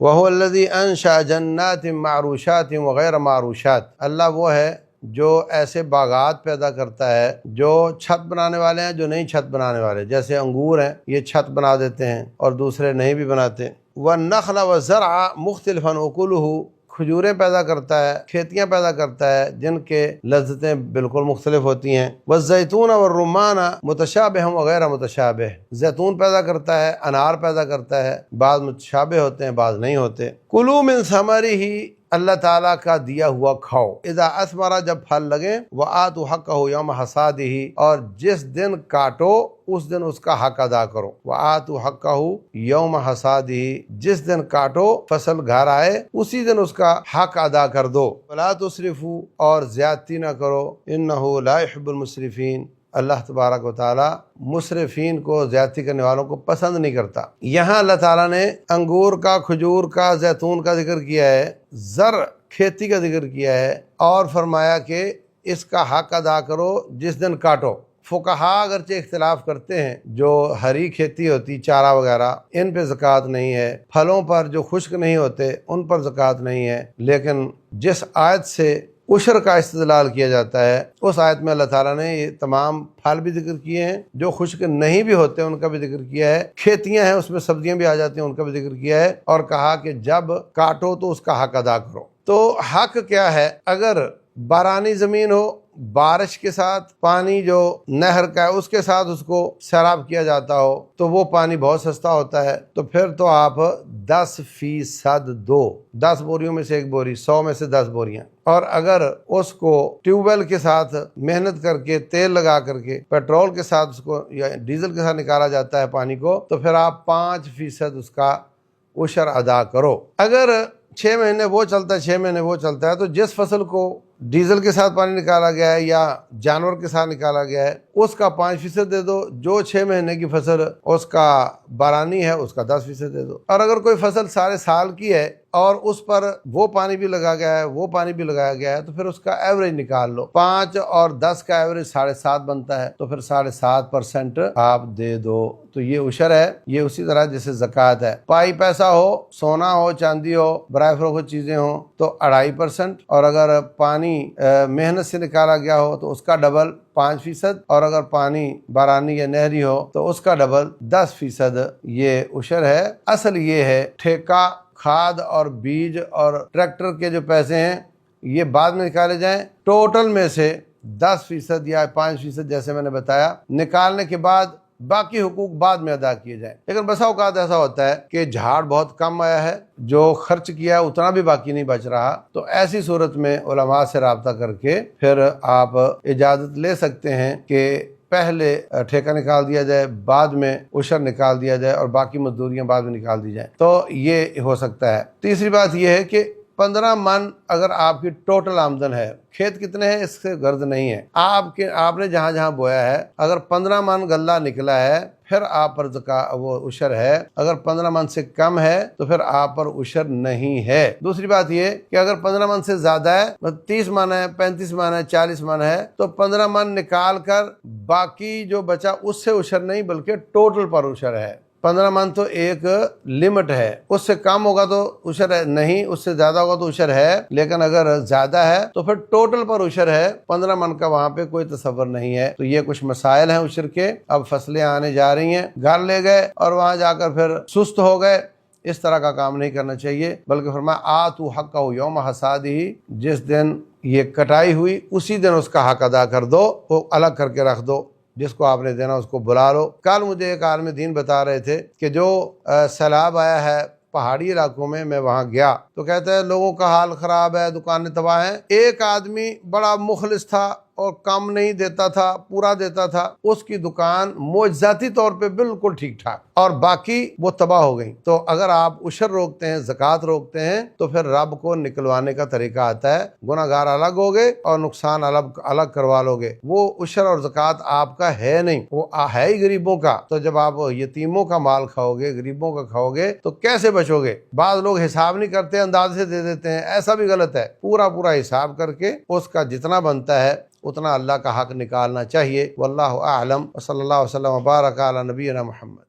وَهُوَ الَّذِي أَنشَأَ جَنَّاتٍ مَعْرُوشَاتٍ وَغَيْرَ مَعْرُوشَاتٍ، اللہ وہ ہے جو ایسے باغات پیدا کرتا ہے جو چھت بنانے والے ہیں، جو نہیں چھت بنانے والے، جیسے انگور ہیں یہ چھت بنا دیتے ہیں اور دوسرے نہیں بھی بناتے۔ وَالنَّخْلَ وَالزَّرْعَ مُخْتَلِفًا أُكُلُهُ، کھجوریں پیدا کرتا ہے، کھیتیاں پیدا کرتا ہے جن کے لذتیں بالکل مختلف ہوتی ہیں۔ والزیتون والرمان متشابہ وغیر متشابہ، زیتون پیدا کرتا ہے، انار پیدا کرتا ہے، بعض متشابہ ہوتے ہیں بعض نہیں ہوتے۔ کلوا من ثمرہ، اللہ تعالیٰ کا دیا ہوا کھاؤ، اذا اثمر، جب پھل لگے، وآتوا حقہ یوم حصادہ، اور جس دن کاٹو اس دن اس کا حق ادا کرو، وآتوا حقہ یوم حصادہ، جس دن کاٹو فصل گھر آئے اسی دن اس کا حق ادا کر دو۔ ولا تسرفوا، اور زیادتی نہ کرو، انہ لا يحب المسرفین، اللہ تبارک و تعالی مسرفین کو، زیادتی کرنے والوں کو پسند نہیں کرتا۔ یہاں اللہ تعالیٰ نے انگور کا، کھجور کا، زیتون کا ذکر کیا ہے، زرع کھیتی کا ذکر کیا ہے، اور فرمایا کہ اس کا حق ادا کرو جس دن کاٹو۔ فقہاء اگرچہ اختلاف کرتے ہیں، جو ہری کھیتی ہوتی چارہ وغیرہ ان پہ زکوٰۃ نہیں ہے، پھلوں پر جو خشک نہیں ہوتے ان پر زکوٰۃ نہیں ہے، لیکن جس آیت سے عشر کا استدلال کیا جاتا ہے اس آیت میں اللہ تعالیٰ نے یہ تمام پھل بھی ذکر کیے ہیں، جو خشک نہیں بھی ہوتے ان کا بھی ذکر کیا ہے، کھیتیاں ہیں اس میں سبزیاں بھی آ جاتی ہیں ان کا بھی ذکر کیا ہے، اور کہا کہ جب کاٹو تو اس کا حق ادا کرو۔ تو حق کیا ہے؟ اگر بارانی زمین ہو، بارش کے ساتھ پانی جو نہر کا ہے اس کے ساتھ اس کو سیراب کیا جاتا ہو تو وہ پانی بہت سستا ہوتا ہے، تو پھر تو آپ 10% دو، 10 بوریوں میں سے ایک بوری، 100 میں سے 10 بوریاں۔ اور اگر اس کو ٹیوب ویل کے ساتھ محنت کر کے، تیل لگا کر کے، پیٹرول کے ساتھ اس کو یا ڈیزل کے ساتھ نکالا جاتا ہے پانی کو، تو پھر آپ 5% اس کا عشر ادا کرو۔ اگر 6 مہینے وہ چلتا ہے، 6 مہینے وہ چلتا ہے، تو جس فصل کو ڈیزل کے ساتھ پانی نکالا گیا ہے یا جانور کے ساتھ نکالا گیا ہے اس کا 5% دے دو، جو 6 مہینے کی فصل اس کا بارانی ہے اس کا 10% دے دو۔ اور اگر کوئی فصل سارے سال کی ہے اور اس پر وہ پانی بھی لگا گیا ہے، وہ پانی بھی لگایا گیا ہے، تو پھر اس کا ایوریج نکال لو، 5 اور 10 کا ایوریج 7.5 بنتا ہے، تو پھر 7.5% آپ دے دو۔ تو یہ عشر ہے، یہ اسی طرح جیسے زکوٰۃ ہے۔ پائی پیسہ ہو، سونا ہو، چاندی ہو، برائے فروخت چیزیں ہوں تو 2.5%، اور اگر پانی محنت سے نکالا گیا ہو تو اس کا ڈبل 5%، اور اگر پانی بارانی یا نہری ہو تو اس کا ڈبل 10%، یہ عشر ہے۔ اصل یہ ہے ٹھیکہ، کھاد اور بیج اور ٹریکٹر کے جو پیسے ہیں یہ بعد میں نکالے جائیں، ٹوٹل میں سے 10% یا 5% جیسے میں نے بتایا نکالنے کے بعد باقی حقوق بعد میں ادا کیے جائیں۔ لیکن بسا اوقات ایسا ہوتا ہے کہ جھاڑ بہت کم آیا ہے، جو خرچ کیا ہے اتنا بھی باقی نہیں بچ رہا، تو ایسی صورت میں علماء سے رابطہ کر کے پھر آپ اجازت لے سکتے ہیں کہ پہلے ٹھیکہ نکال دیا جائے، بعد میں عشر نکال دیا جائے، اور باقی مزدوریاں بعد میں نکال دی جائیں، تو یہ ہو سکتا ہے۔ تیسری بات یہ ہے کہ 15 من اگر آپ کی ٹوٹل آمدن ہے، کھیت کتنے ہیں اس سے غرض نہیں ہے، آپ نے جہاں جہاں بویا ہے، اگر 15 من غلہ نکلا ہے پھر آپ پر وہ عشر ہے، اگر 15 من سے کم ہے تو پھر آپ پر عشر نہیں ہے۔ دوسری بات یہ کہ اگر 15 من سے زیادہ ہے، 30 من ہے، 35 من ہے، 40 من ہے، تو 15 من نکال کر باقی جو بچا اس سے عشر نہیں بلکہ ٹوٹل پر عشر ہے۔ 15 من تو ایک لمٹ ہے، اس سے کم ہوگا تو عشر ہے نہیں، اس سے زیادہ ہوگا تو عشر ہے، لیکن اگر زیادہ ہے تو پھر ٹوٹل پر عشر ہے، 15 من کا وہاں پہ کوئی تصور نہیں ہے۔ تو یہ کچھ مسائل ہیں عشر کے۔ اب فصلیں آنے جا رہی ہیں، گھر لے گئے اور وہاں جا کر پھر سست ہو گئے، اس طرح کا کام نہیں کرنا چاہیے، بلکہ فرمایا آتوا حقہ یوم حصادہ، جس دن یہ کٹائی ہوئی اسی دن اس کا حق ادا کر دو، وہ الگ کر کے رکھ دو، جس کو آپ نے دینا اس کو بلا لو۔ کل مجھے ایک عالم دین بتا رہے تھے کہ جو سیلاب آیا ہے پہاڑی علاقوں میں وہاں گیا تو کہتے ہیں لوگوں کا حال خراب ہے، دکانیں تباہ ہیں، ایک آدمی بڑا مخلص تھا اور کم نہیں دیتا تھا، پورا دیتا تھا، اس کی دکان معجزاتی طور پہ بالکل ٹھیک ٹھاک، اور باقی وہ تباہ ہو گئی۔ تو اگر آپ عشر روکتے ہیں، زکوٰۃ روکتے ہیں، تو پھر رب کو نکلوانے کا طریقہ آتا ہے، گناہ گار الگ ہوگے اور نقصان الگ کروا لو گے۔ وہ عشر اور زکوٰۃ آپ کا ہے نہیں، وہ ہے ہی غریبوں کا۔ تو جب آپ یتیموں کا مال کھاؤ گے، غریبوں کا کھاؤ گے، تو کیسے بچو گے؟ بعض لوگ حساب نہیں کرتے، اندازے سے دے دیتے ہیں، ایسا بھی غلط ہے۔ پورا حساب کر کے اس کا جتنا بنتا ہے اتنا اللہ کا حق نکالنا چاہیے۔ واللہ اعلم، وصلی اللہ وسلم وبارک علی نبینا محمد۔